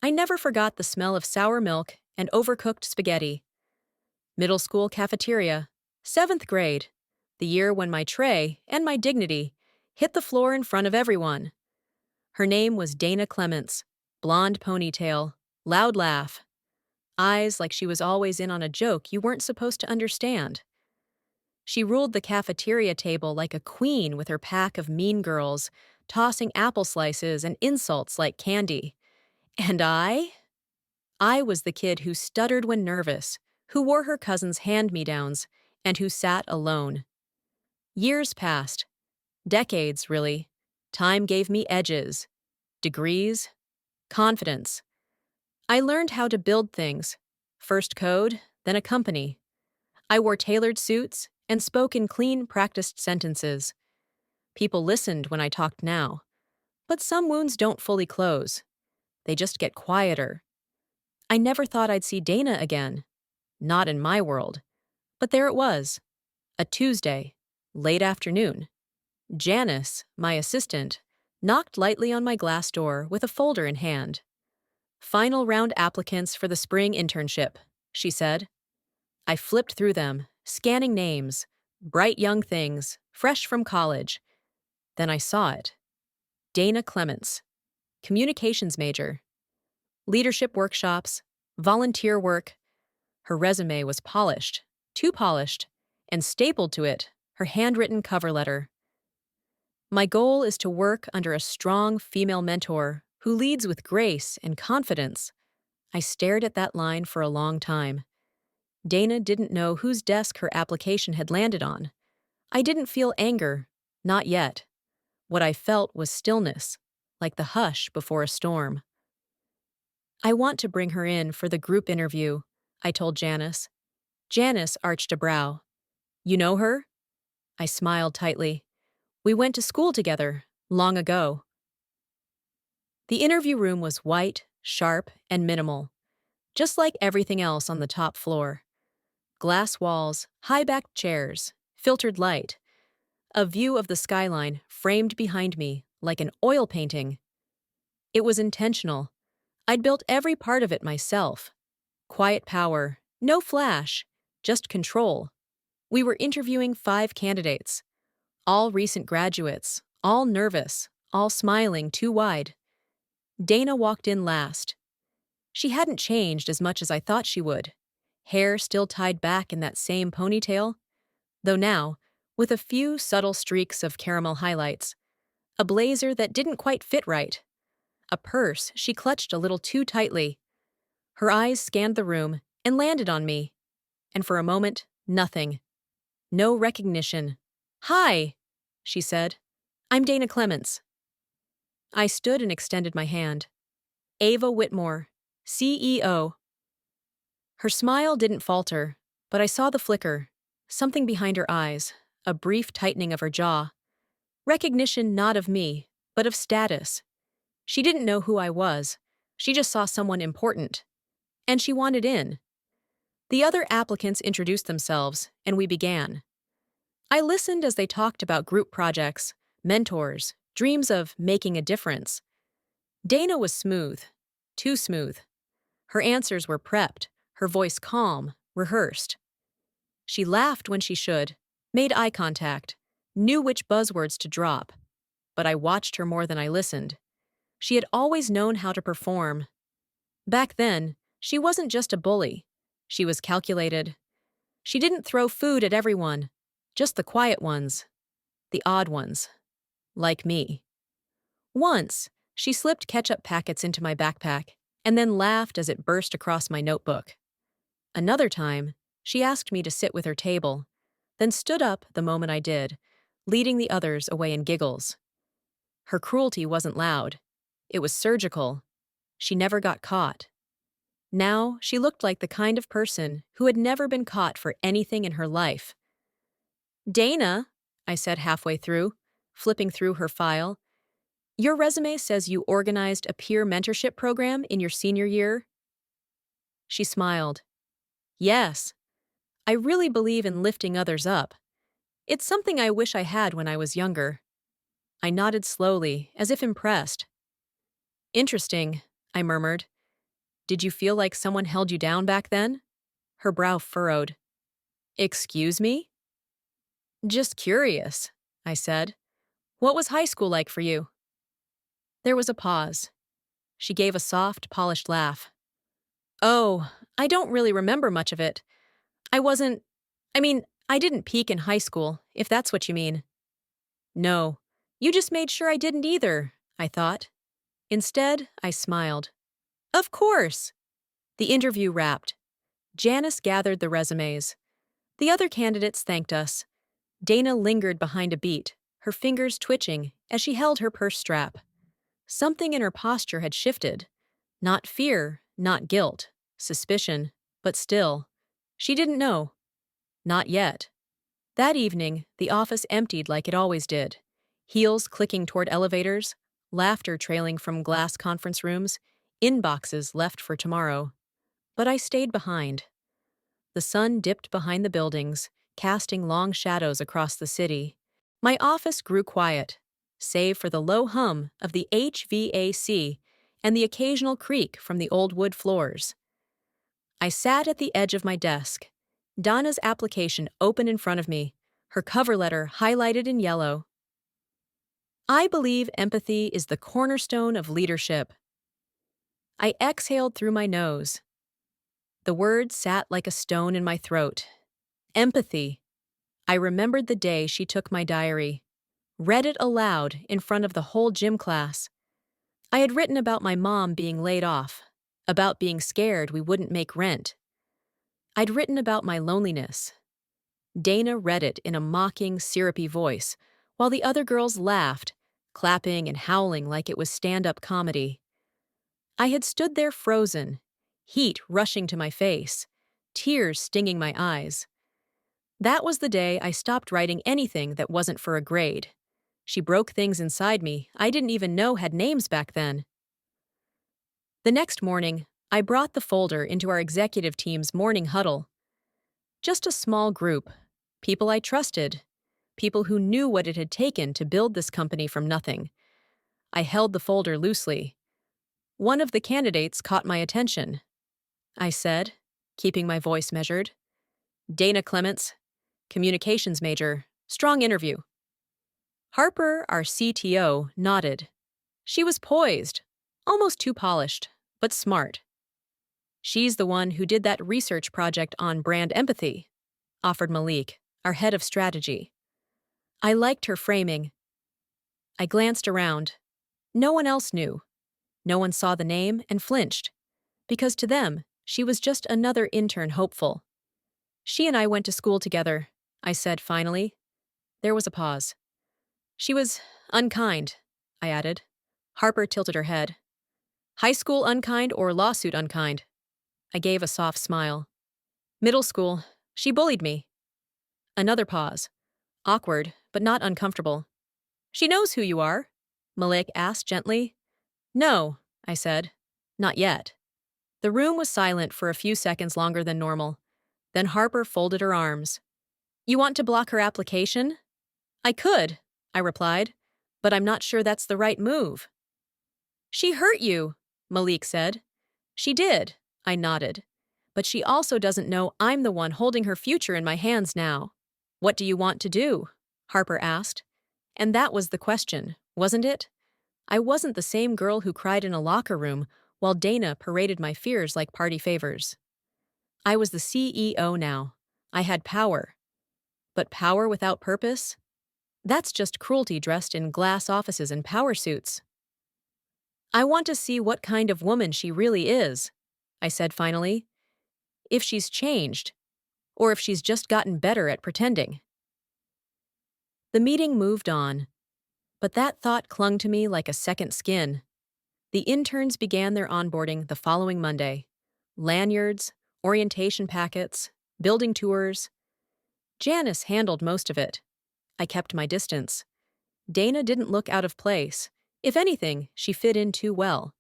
I never forgot the smell of sour milk and overcooked spaghetti. Middle school cafeteria, 7th grade, the year when my tray and my dignity hit the floor in front of everyone. Her name was Dana Clements, blonde ponytail, loud laugh, eyes like she was always in on a joke you weren't supposed to understand. She ruled the cafeteria table like a queen with her pack of mean girls, tossing apple slices and insults like candy. And I was the kid who stuttered when nervous, who wore her cousin's hand-me-downs, and who sat alone. Years passed. Decades, really. Time gave me edges, degrees, confidence. I learned how to build things. First code, then a company. I wore tailored suits and spoke in clean, practiced sentences. People listened when I talked now. But some wounds don't fully close. They just get quieter. I never thought I'd see Dana again. Not in my world. But there it was. A Tuesday, late afternoon. Janice, my assistant, knocked lightly on my glass door with a folder in hand. "Final round applicants for the spring internship," she said. I flipped through them, scanning names, bright young things, fresh from college. Then I saw it. Dana Clements, communications major. Leadership workshops, volunteer work. Her resume was polished, too polished, and stapled to it her handwritten cover letter. My goal is to work under a strong female mentor who leads with grace and confidence. I stared at that line for a long time. Dana didn't know whose desk her application had landed on. I didn't feel anger, not yet. What I felt was stillness, like the hush before a storm. "I want to bring her in for the group interview," I told Janice. Janice arched a brow. "You know her?" I smiled tightly. "We went to school together, long ago." The interview room was white, sharp, and minimal, just like everything else on the top floor. Glass walls, high-backed chairs, filtered light. A view of the skyline framed behind me like an oil painting. It was intentional. I'd built every part of it myself. Quiet power, no flash, just control. We were interviewing 5 candidates. All recent graduates, all nervous, all smiling too wide. Dana walked in last. She hadn't changed as much as I thought she would. Hair still tied back in that same ponytail, though now, with a few subtle streaks of caramel highlights. A blazer that didn't quite fit right. A purse she clutched a little too tightly. Her eyes scanned the room and landed on me. And for a moment, nothing. No recognition. "Hi," she said. "I'm Dana Clements." I stood and extended my hand. "Ava Whitmore, CEO." Her smile didn't falter, but I saw the flicker, something behind her eyes, a brief tightening of her jaw. Recognition not of me, but of status. She didn't know who I was. She just saw someone important. And she wanted in. The other applicants introduced themselves, and we began. I listened as they talked about group projects, mentors, dreams of making a difference. Dana was smooth, too smooth. Her answers were prepped, her voice calm, rehearsed. She laughed when she should, made eye contact, knew which buzzwords to drop. But I watched her more than I listened. She had always known how to perform. Back then, she wasn't just a bully. She was calculated. She didn't throw food at everyone, just the quiet ones, the odd ones, like me. Once, she slipped ketchup packets into my backpack and then laughed as it burst across my notebook. Another time, she asked me to sit with her table, then stood up the moment I did, leading the others away in giggles. Her cruelty wasn't loud. It was surgical. She never got caught. Now, she looked like the kind of person who had never been caught for anything in her life. "Dana," I said halfway through, flipping through her file, "your resume says you organized a peer mentorship program in your senior year." She smiled. "Yes. I really believe in lifting others up. It's something I wish I had when I was younger." I nodded slowly, as if impressed. "Interesting," I murmured. Did you feel like someone held you down back then? Her brow furrowed. Excuse me? Just curious, I said. What was high school like for you? There was a pause. She gave a soft, polished laugh. Oh, I don't really remember much of it. I wasn't. I mean, I didn't peak in high school, if that's what you mean. No, you just made sure I didn't either, I thought. Instead, I smiled. Of course! The interview wrapped. Janice gathered the resumes. The other candidates thanked us. Dana lingered behind a beat, her fingers twitching as she held her purse strap. Something in her posture had shifted. Not fear, not guilt, suspicion, but still. She didn't know. Not yet. That evening, the office emptied like it always did. Heels clicking toward elevators, laughter trailing from glass conference rooms, inboxes left for tomorrow. But I stayed behind. The sun dipped behind the buildings, casting long shadows across the city. My office grew quiet, save for the low hum of the HVAC and the occasional creak from the old wood floors. I sat at the edge of my desk, Donna's application open in front of me, her cover letter highlighted in yellow. I believe empathy is the cornerstone of leadership. I exhaled through my nose. The word sat like a stone in my throat. Empathy. I remembered the day she took my diary, read it aloud in front of the whole gym class. I had written about my mom being laid off, about being scared we wouldn't make rent. I'd written about my loneliness. Dana read it in a mocking, syrupy voice, while the other girls laughed, clapping and howling like it was stand-up comedy. I had stood there frozen, heat rushing to my face, tears stinging my eyes. That was the day I stopped writing anything that wasn't for a grade. She broke things inside me I didn't even know had names back then. The next morning, I brought the folder into our executive team's morning huddle. Just a small group, people I trusted, people who knew what it had taken to build this company from nothing. I held the folder loosely. One of the candidates caught my attention. I said, keeping my voice measured. Dana Clements, communications major, strong interview. Harper, our CTO, nodded. She was poised, almost too polished, but smart. She's the one who did that research project on brand empathy, offered Malik, our head of strategy. I liked her framing. I glanced around. No one else knew. No one saw the name and flinched, because to them, she was just another intern hopeful. She and I went to school together, I said finally. There was a pause. She was unkind, I added. Harper tilted her head. High school unkind or lawsuit unkind? I gave a soft smile. Middle school. She bullied me. Another pause. Awkward, but not uncomfortable. She knows who you are, Malik asked gently. No, I said. Not yet. The room was silent for a few seconds longer than normal. Then Harper folded her arms. You want to block her application? I could, I replied, but I'm not sure that's the right move. She hurt you, Malik said. She did, I nodded. But she also doesn't know I'm the one holding her future in my hands now. What do you want to do? Harper asked. And that was the question, wasn't it? I wasn't the same girl who cried in a locker room while Dana paraded my fears like party favors. I was the CEO now. I had power. But power without purpose? That's just cruelty dressed in glass offices and power suits. I want to see what kind of woman she really is, I said finally. If she's changed, or if she's just gotten better at pretending. The meeting moved on, but that thought clung to me like a second skin. The interns began their onboarding the following Monday. Lanyards, orientation packets, building tours. Janice handled most of it. I kept my distance. Dana didn't look out of place. If anything, she fit in too well.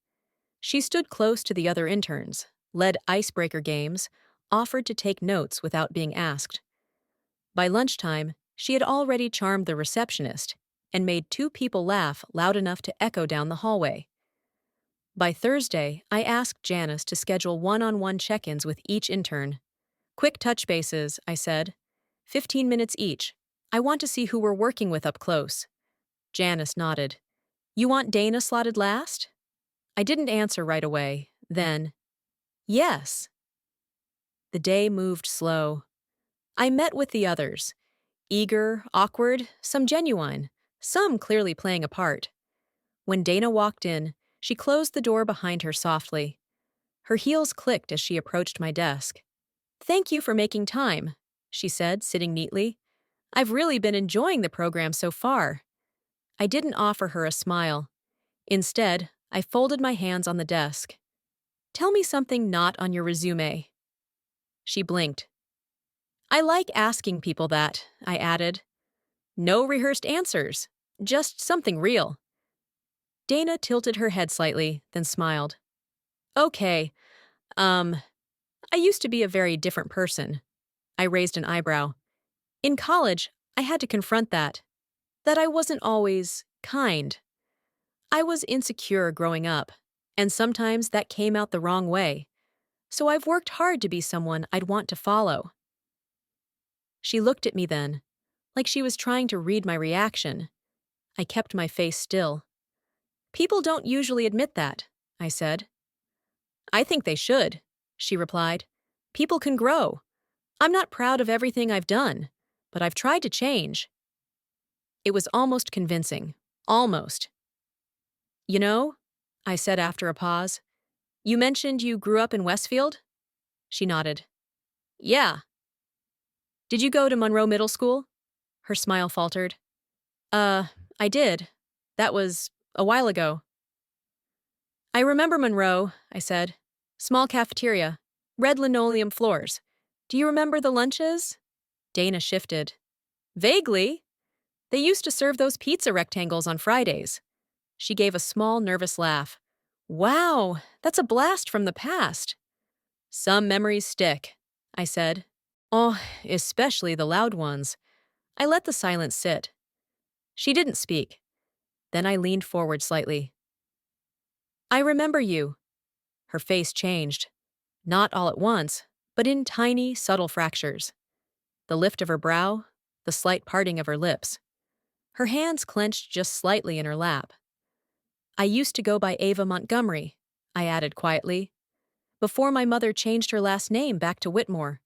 She stood close to the other interns, led icebreaker games, offered to take notes without being asked. By lunchtime, she had already charmed the receptionist and made two people laugh loud enough to echo down the hallway. By Thursday, I asked Janice to schedule one-on-one check-ins with each intern. Quick touch bases, I said. 15 minutes each. I want to see who we're working with up close. Janice nodded. You want Dana slotted last? I didn't answer right away. Then, yes. The day moved slow. I met with the others. Eager, awkward, some genuine, some clearly playing a part. When Dana walked in, she closed the door behind her softly. Her heels clicked as she approached my desk. Thank you for making time, she said, sitting neatly. I've really been enjoying the program so far. I didn't offer her a smile. Instead, I folded my hands on the desk. Tell me something not on your resume. She blinked. I like asking people that, I added. No rehearsed answers, just something real. Dana tilted her head slightly, then smiled. Okay, I used to be a very different person. I raised an eyebrow. In college, I had to confront that I wasn't always kind. I was insecure growing up, and sometimes that came out the wrong way. So I've worked hard to be someone I'd want to follow. She looked at me then, like she was trying to read my reaction. I kept my face still. People don't usually admit that, I said. I think they should, she replied. People can grow. I'm not proud of everything I've done, but I've tried to change. It was almost convincing. Almost. You know, I said after a pause, you mentioned you grew up in Westfield? She nodded. Yeah. Did you go to Monroe Middle School? Her smile faltered. I did. That was a while ago. I remember Monroe, I said. Small cafeteria. Red linoleum floors. Do you remember the lunches? Dana shifted. Vaguely. They used to serve those pizza rectangles on Fridays. She gave a small, nervous laugh. Wow, that's a blast from the past. Some memories stick, I said. Oh, especially the loud ones. I let the silence sit. She didn't speak. Then I leaned forward slightly. I remember you. Her face changed. Not all at once, but in tiny, subtle fractures. The lift of her brow, the slight parting of her lips. Her hands clenched just slightly in her lap. I used to go by Ava Montgomery, I added quietly, before my mother changed her last name back to Whitmore.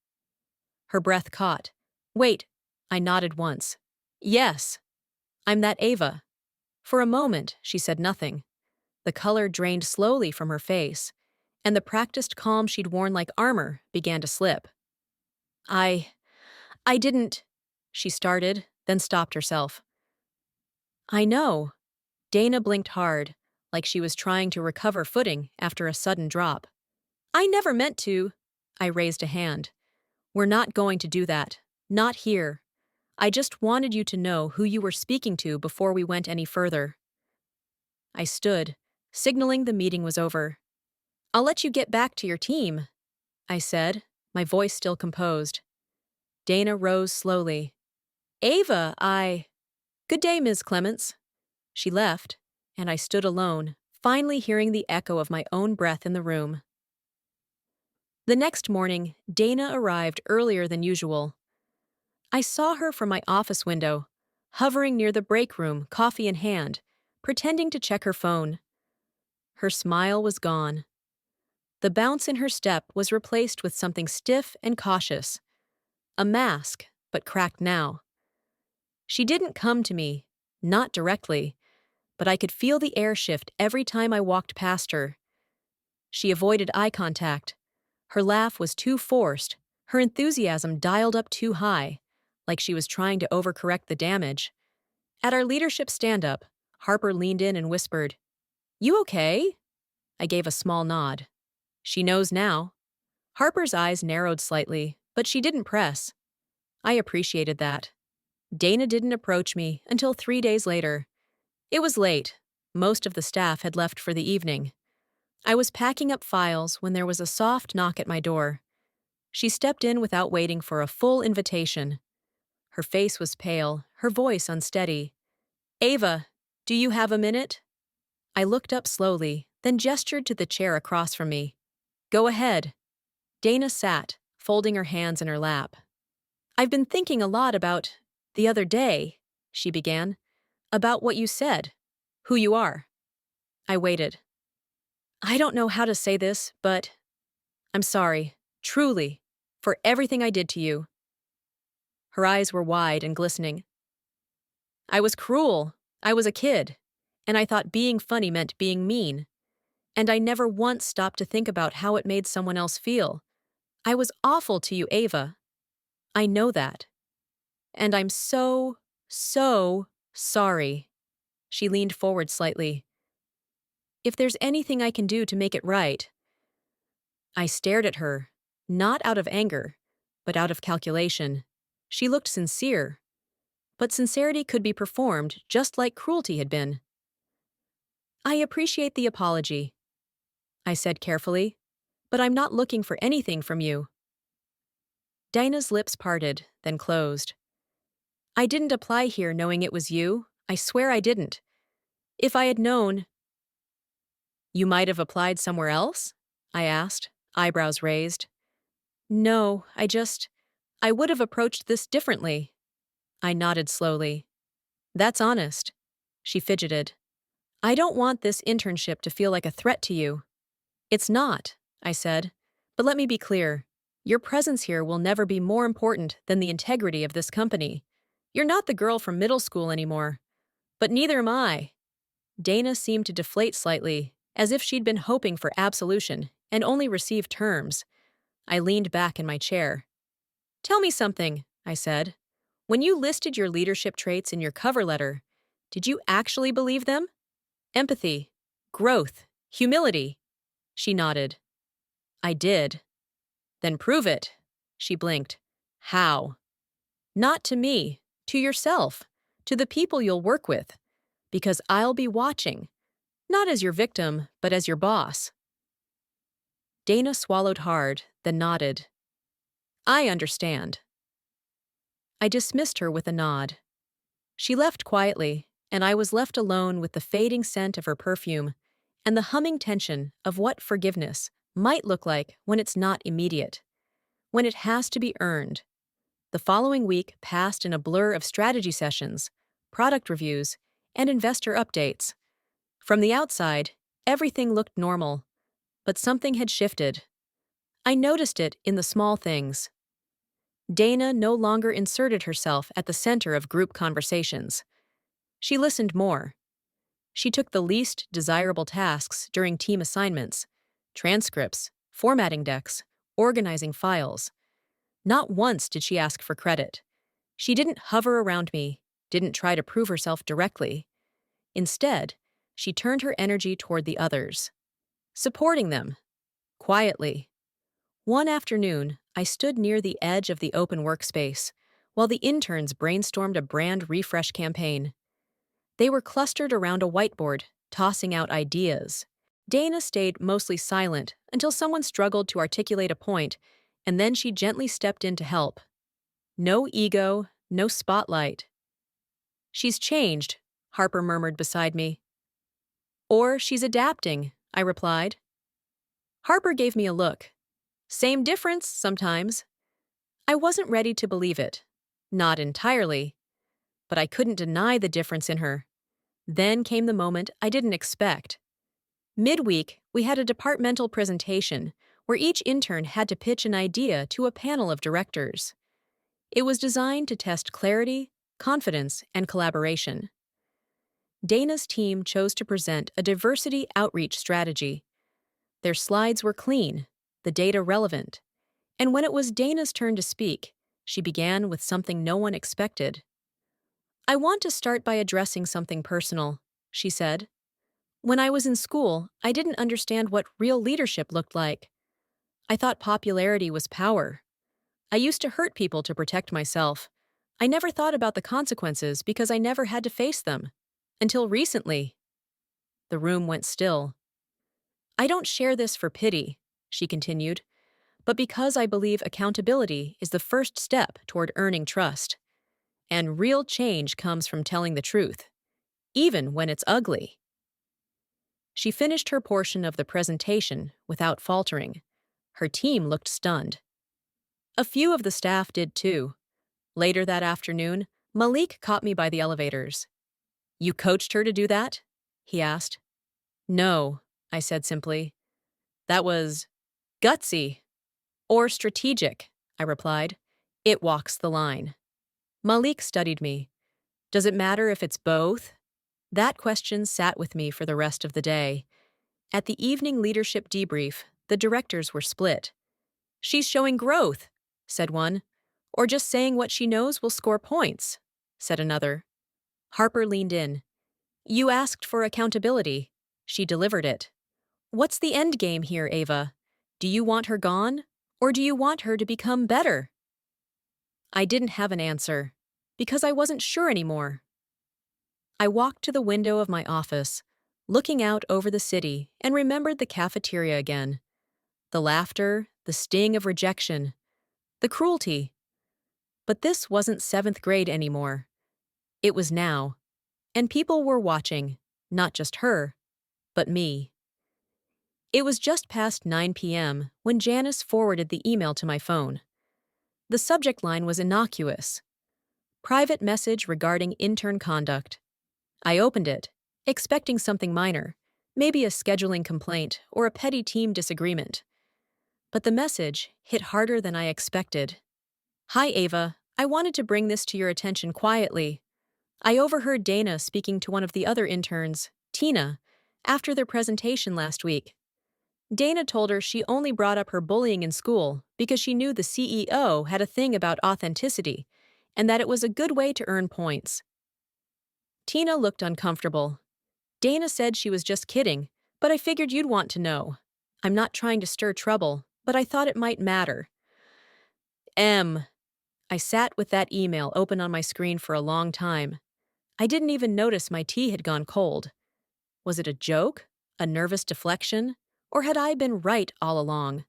Her breath caught. Wait, I nodded once. Yes, I'm that Ava. For a moment, she said nothing. The color drained slowly from her face, and the practiced calm she'd worn like armor began to slip. I didn't, she started, then stopped herself. I know. Dana blinked hard, like she was trying to recover footing after a sudden drop. I never meant to. I raised a hand. We're not going to do that. Not here. I just wanted you to know who you were speaking to before we went any further. I stood, signaling the meeting was over. I'll let you get back to your team, I said, my voice still composed. Dana rose slowly. Ava, Good day, Ms. Clements. She left, and I stood alone, finally hearing the echo of my own breath in the room. The next morning, Dana arrived earlier than usual. I saw her from my office window, hovering near the break room, coffee in hand, pretending to check her phone. Her smile was gone. The bounce in her step was replaced with something stiff and cautious. A mask, but cracked now. She didn't come to me, not directly, but I could feel the air shift every time I walked past her. She avoided eye contact. Her laugh was too forced, her enthusiasm dialed up too high, like she was trying to overcorrect the damage. At our leadership stand-up, Harper leaned in and whispered, You okay? I gave a small nod. She knows now. Harper's eyes narrowed slightly, but she didn't press. I appreciated that. Dana didn't approach me until 3 days later. It was late. Most of the staff had left for the evening. I was packing up files when there was a soft knock at my door. She stepped in without waiting for a full invitation. Her face was pale, her voice unsteady. Ava, do you have a minute? I looked up slowly, then gestured to the chair across from me. Go ahead. Dana sat, folding her hands in her lap. I've been thinking a lot about the other day, she began, about what you said, who you are. I waited. I don't know how to say this, but I'm sorry, truly, for everything I did to you. Her eyes were wide and glistening. I was cruel. I was a kid. And I thought being funny meant being mean. And I never once stopped to think about how it made someone else feel. I was awful to you, Ava. I know that. And I'm so, so sorry. She leaned forward slightly. If there's anything I can do to make it right. I stared at her, not out of anger, but out of calculation. She looked sincere. But sincerity could be performed just like cruelty had been. I appreciate the apology, I said carefully, but I'm not looking for anything from you. Dinah's lips parted, then closed. I didn't apply here knowing it was you. I swear I didn't. If I had known... You might have applied somewhere else? I asked, eyebrows raised. No, I would have approached this differently. I nodded slowly. That's honest. She fidgeted. I don't want this internship to feel like a threat to you. It's not, I said. But let me be clear. Your presence here will never be more important than the integrity of this company. You're not the girl from middle school anymore. But neither am I. Dana seemed to deflate slightly, as if she'd been hoping for absolution and only received terms. I leaned back in my chair. Tell me something, I said. When you listed your leadership traits in your cover letter, did you actually believe them? Empathy, growth, humility. She nodded. I did. Then prove it. She blinked. How? Not to me, to yourself, to the people you'll work with. Because I'll be watching. Not as your victim, but as your boss. Dana swallowed hard, then nodded. I understand. I dismissed her with a nod. She left quietly, and I was left alone with the fading scent of her perfume and the humming tension of what forgiveness might look like when it's not immediate, when it has to be earned. The following week passed in a blur of strategy sessions, product reviews, and investor updates. From the outside, everything looked normal, but something had shifted. I noticed it in the small things. Dana no longer inserted herself at the center of group conversations. She listened more. She took the least desirable tasks during team assignments, transcripts, formatting decks, organizing files. Not once did she ask for credit. She didn't hover around me, didn't try to prove herself directly. Instead, she turned her energy toward the others, supporting them, quietly. One afternoon, I stood near the edge of the open workspace while the interns brainstormed a brand refresh campaign. They were clustered around a whiteboard, tossing out ideas. Dana stayed mostly silent until someone struggled to articulate a point, and then she gently stepped in to help. No ego, no spotlight. She's changed, Harper murmured beside me. Or she's adapting, I replied. Harper gave me a look. Same difference, sometimes. I wasn't ready to believe it. Not entirely. But I couldn't deny the difference in her. Then came the moment I didn't expect. Midweek, we had a departmental presentation where each intern had to pitch an idea to a panel of directors. It was designed to test clarity, confidence, and collaboration. Dana's team chose to present a diversity outreach strategy. Their slides were clean, the data relevant, and when it was Dana's turn to speak, she began with something no one expected. I want to start by addressing something personal, she said. When I was in school, I didn't understand what real leadership looked like. I thought popularity was power. I used to hurt people to protect myself. I never thought about the consequences because I never had to face them. Until recently. The room went still. I don't share this for pity, she continued, but because I believe accountability is the first step toward earning trust. And real change comes from telling the truth, even when it's ugly. She finished her portion of the presentation without faltering. Her team looked stunned. A few of the staff did too. Later that afternoon, Malik caught me by the elevators. "You coached her to do that?" he asked. "No," I said simply. "That was gutsy or strategic," I replied. "It walks the line." Malik studied me. "Does it matter if it's both?" That question sat with me for the rest of the day. At the evening leadership debrief, the directors were split. "She's showing growth," said one. "Or just saying what she knows will score points," said another. Harper leaned in. "You asked for accountability. She delivered it. What's the end game here, Ava? Do you want her gone? Or do you want her to become better?" I didn't have an answer, because I wasn't sure anymore. I walked to the window of my office, looking out over the city, and remembered the cafeteria again. The laughter, the sting of rejection, the cruelty. But this wasn't seventh grade anymore. It was now. And people were watching, not just her, but me. It was just past 9 p.m. when Janice forwarded the email to my phone. The subject line was innocuous. Private message regarding intern conduct. I opened it, expecting something minor, maybe a scheduling complaint or a petty team disagreement. But the message hit harder than I expected. "Hi, Ava. I wanted to bring this to your attention quietly. I overheard Dana speaking to one of the other interns, Tina, after their presentation last week. Dana told her she only brought up her bullying in school because she knew the CEO had a thing about authenticity and that it was a good way to earn points." Tina looked uncomfortable. "Dana said she was just kidding, but I figured you'd want to know. I'm not trying to stir trouble, but I thought it might matter." I sat with that email open on my screen for a long time. I didn't even notice my tea had gone cold. Was it a joke? A nervous deflection? Or had I been right all along?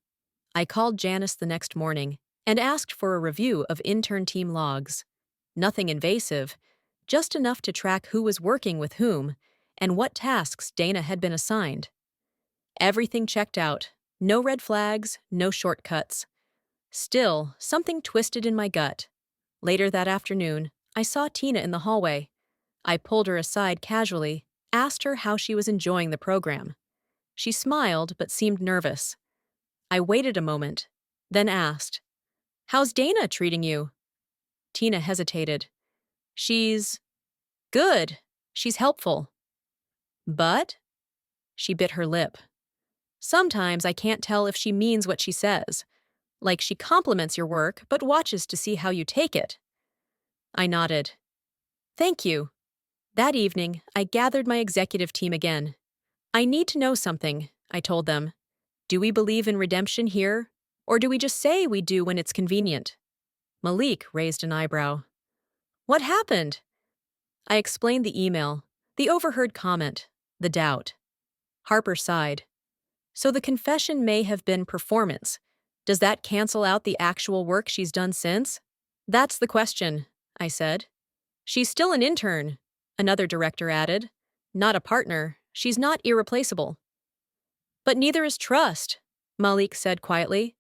I called Janice the next morning and asked for a review of intern team logs. Nothing invasive, just enough to track who was working with whom and what tasks Dana had been assigned. Everything checked out. No red flags, no shortcuts. Still, something twisted in my gut. Later that afternoon, I saw Tina in the hallway. I pulled her aside casually, asked her how she was enjoying the program. She smiled but seemed nervous. I waited a moment, then asked, "How's Dana treating you?" Tina hesitated. "She's good. She's helpful." "But?" She bit her lip. "Sometimes I can't tell if she means what she says. Like she compliments your work but watches to see how you take it." I nodded. "Thank you." That evening, I gathered my executive team again. "I need to know something," I told them. "Do we believe in redemption here? Or do we just say we do when it's convenient?" Malik raised an eyebrow. "What happened?" I explained the email, the overheard comment, the doubt. Harper sighed. "So the confession may have been performance. Does that cancel out the actual work she's done since?" "That's the question," I said. "She's still an intern," another director added. "Not a partner. She's not irreplaceable." "But neither is trust," Malik said quietly.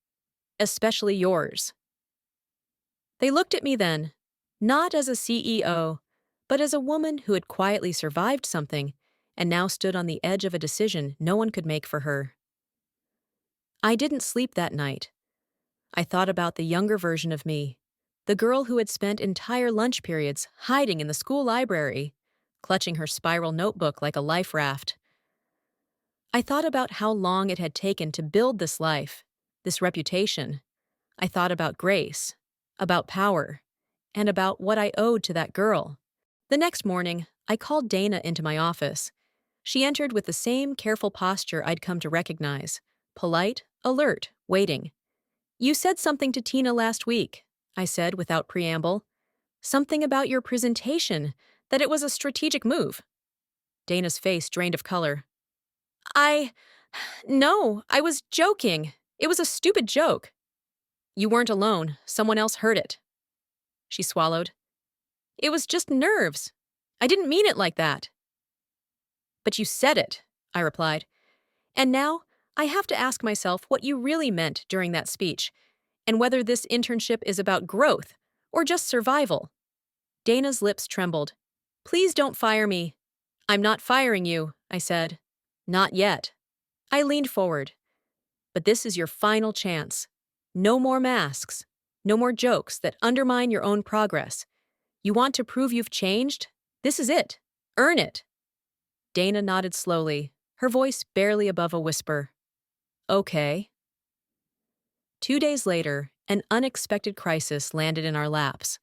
"Especially yours." They looked at me then, not as a CEO, but as a woman who had quietly survived something and now stood on the edge of a decision no one could make for her. I didn't sleep that night. I thought about the younger version of me, the girl who had spent entire lunch periods hiding in the school library, clutching her spiral notebook like a life raft. I thought about how long it had taken to build this life, this reputation. I thought about grace, about power, and about what I owed to that girl. The next morning, I called Dana into my office. She entered with the same careful posture I'd come to recognize, polite, alert, waiting. "You said something to Tina last week," I said without preamble. "Something about your presentation, that it was a strategic move." Dana's face drained of color. No, I was joking. It was a stupid joke." "You weren't alone. Someone else heard it." She swallowed. "It was just nerves. I didn't mean it like that." "But you said it," I replied. And now, I have to ask myself what you really meant during that speech, and whether this internship is about growth or just survival. Dana's lips trembled. Please don't fire me. I'm not firing you, I said. Not yet. I leaned forward. But this is your final chance. No more masks. No more jokes that undermine your own progress. You want to prove you've changed? This is it. Earn it. Dana nodded slowly, her voice barely above a whisper. Okay. 2 days later, an unexpected crisis landed in our laps.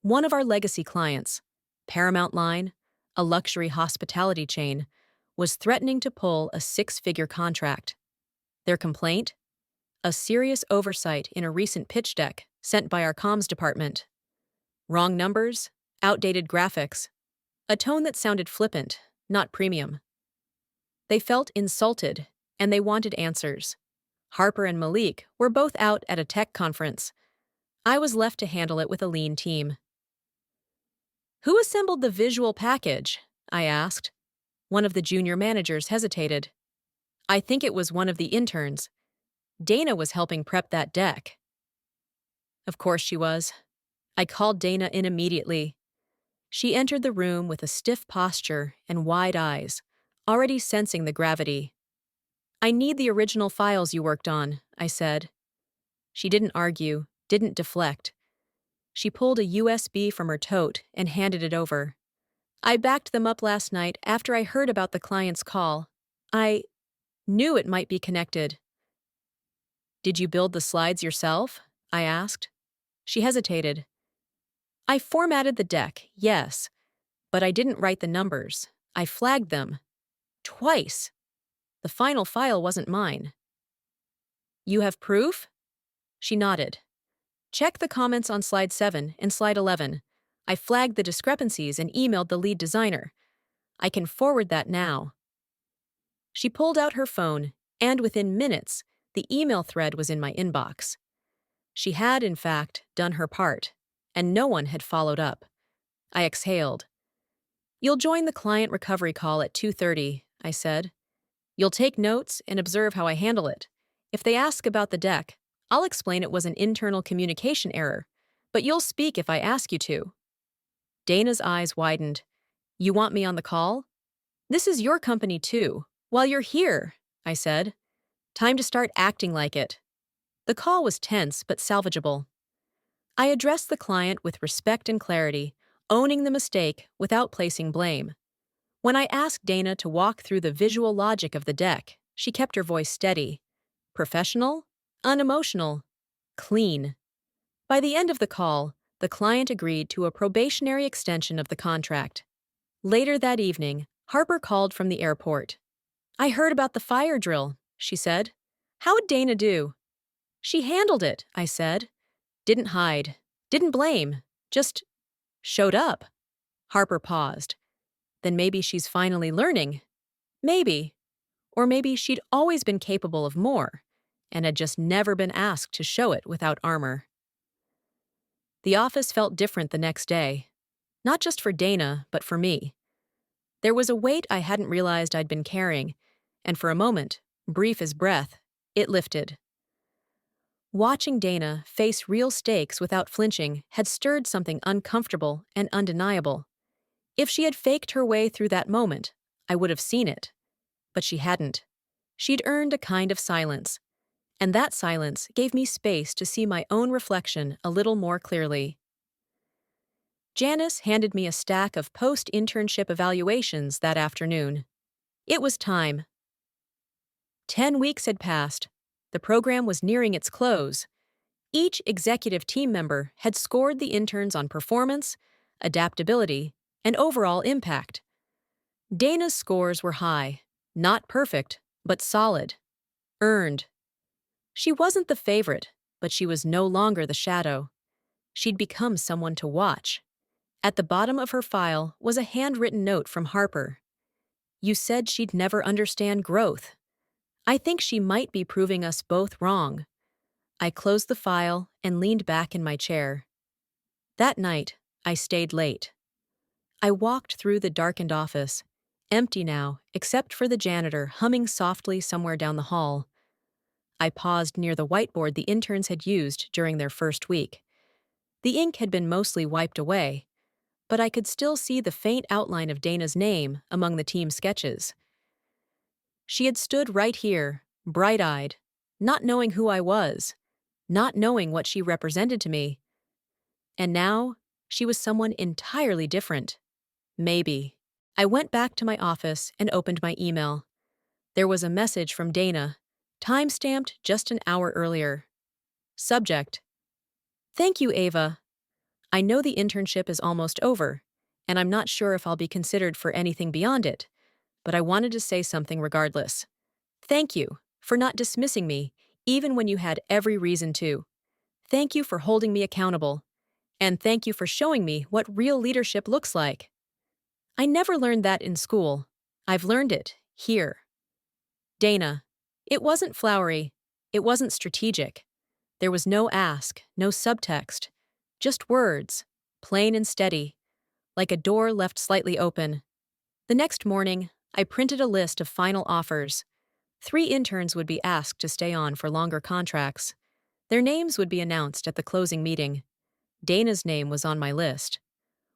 One of our legacy clients, Paramount Line, a luxury hospitality chain, was threatening to pull a six-figure contract. Their complaint? A serious oversight in a recent pitch deck sent by our comms department. Wrong numbers, outdated graphics, a tone that sounded flippant, not premium. They felt insulted, and they wanted answers. Harper and Malik were both out at a tech conference. I was left to handle it with a lean team. Who assembled the visual package? I asked. One of the junior managers hesitated. I think it was one of the interns. Dana was helping prep that deck. Of course she was. I called Dana in immediately. She entered the room with a stiff posture and wide eyes, already sensing the gravity. I need the original files you worked on, I said. She didn't argue, didn't deflect. She pulled a USB from her tote and handed it over. I backed them up last night after I heard about the client's call. I knew it might be connected. Did you build the slides yourself? I asked. She hesitated. I formatted the deck, yes, but I didn't write the numbers. I flagged them. Twice. The final file wasn't mine. You have proof? She nodded. Check the comments on slide 7 and slide 11. I flagged the discrepancies and emailed the lead designer. I can forward that now. She pulled out her phone, and within minutes, the email thread was in my inbox. She had, in fact, done her part, and no one had followed up. I exhaled. You'll join the client recovery call at 2:30, I said. You'll take notes and observe how I handle it. If they ask about the deck, I'll explain it was an internal communication error, but you'll speak if I ask you to. Dana's eyes widened. You want me on the call? This is your company too. While you're here, I said. Time to start acting like it. The call was tense but salvageable. I addressed the client with respect and clarity, owning the mistake without placing blame. When I asked Dana to walk through the visual logic of the deck, she kept her voice steady. Professional, unemotional, clean. By the end of the call, the client agreed to a probationary extension of the contract. Later that evening, Harper called from the airport. I heard about the fire drill, she said. How'd Dana do? She handled it, I said. Didn't hide, didn't blame, just showed up. Harper paused. Then maybe she's finally learning. Maybe. Or maybe she'd always been capable of more, and had just never been asked to show it without armor. The office felt different the next day. Not just for Dana, but for me. There was a weight I hadn't realized I'd been carrying, and for a moment, brief as breath, it lifted. Watching Dana face real stakes without flinching had stirred something uncomfortable and undeniable. If she had faked her way through that moment, I would have seen it. But she hadn't. She'd earned a kind of silence, and that silence gave me space to see my own reflection a little more clearly. Janice handed me a stack of post-internship evaluations that afternoon. It was time. 10 weeks had passed. The program was nearing its close. Each executive team member had scored the interns on performance, adaptability, and overall impact. Dana's scores were high, not perfect, but solid. Earned. She wasn't the favorite, but she was no longer the shadow. She'd become someone to watch. At the bottom of her file was a handwritten note from Harper. You said she'd never understand growth. I think she might be proving us both wrong. I closed the file and leaned back in my chair. That night, I stayed late. I walked through the darkened office, Empty now, except for the janitor humming softly somewhere down the hall. I paused near the whiteboard the interns had used during their first week. The ink had been mostly wiped away, but I could still see the faint outline of Dana's name among the team sketches. She had stood right here, bright-eyed, not knowing who I was, not knowing what she represented to me. And now, she was someone entirely different. Maybe. I went back to my office and opened my email. There was a message from Dana, time-stamped just an hour earlier. Subject: Thank you, Ava. I know the internship is almost over, and I'm not sure if I'll be considered for anything beyond it, but I wanted to say something regardless. Thank you for not dismissing me, even when you had every reason to. Thank you for holding me accountable. And thank you for showing me what real leadership looks like. I never learned that in school. I've learned it here. Dana, it wasn't flowery. It wasn't strategic. There was no ask, no subtext. Just words, plain and steady, like a door left slightly open. The next morning, I printed a list of final offers. 3 interns would be asked to stay on for longer contracts. Their names would be announced at the closing meeting. Dana's name was on my list.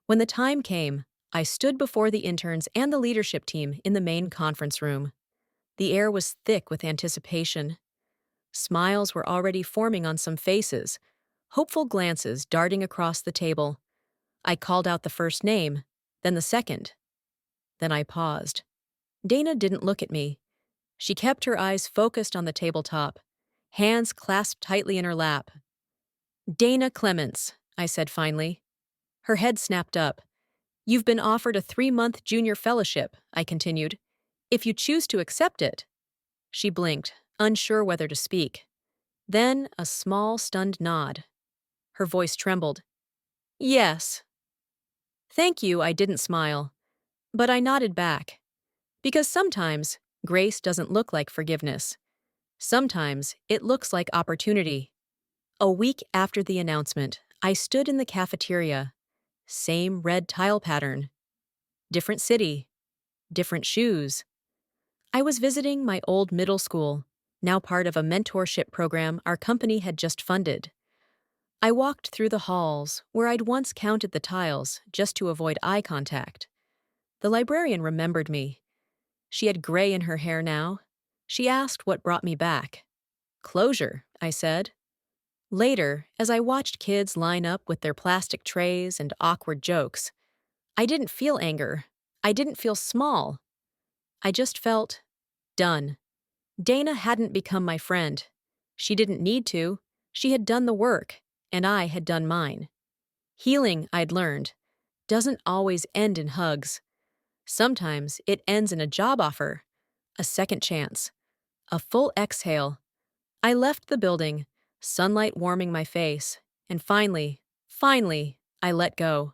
When the time came, I stood before the interns and the leadership team in the main conference room. The air was thick with anticipation. Smiles were already forming on some faces, hopeful glances darting across the table. I called out the first name, then the second. Then I paused. Dana didn't look at me. She kept her eyes focused on the tabletop, hands clasped tightly in her lap. Dana Clements, I said finally. Her head snapped up. You've been offered a 3-month junior fellowship, I continued, if you choose to accept it. She blinked, unsure whether to speak. Then a small, stunned nod. Her voice trembled. Yes. Thank you, I didn't smile. But I nodded back. Because sometimes, grace doesn't look like forgiveness. Sometimes, it looks like opportunity. A week after the announcement, I stood in the cafeteria. Same red tile pattern. Different city. Different shoes. I was visiting my old middle school, now part of a mentorship program our company had just funded. I walked through the halls, where I'd once counted the tiles just to avoid eye contact. The librarian remembered me. She had gray in her hair now. She asked what brought me back. Closure, I said. Later, as I watched kids line up with their plastic trays and awkward jokes, I didn't feel anger. I didn't feel small. I just felt done. Dana hadn't become my friend. She didn't need to. She had done the work, and I had done mine. Healing, I'd learned, doesn't always end in hugs. Sometimes it ends in a job offer, a second chance, a full exhale. I left the building, sunlight warming my face, and finally, I let go.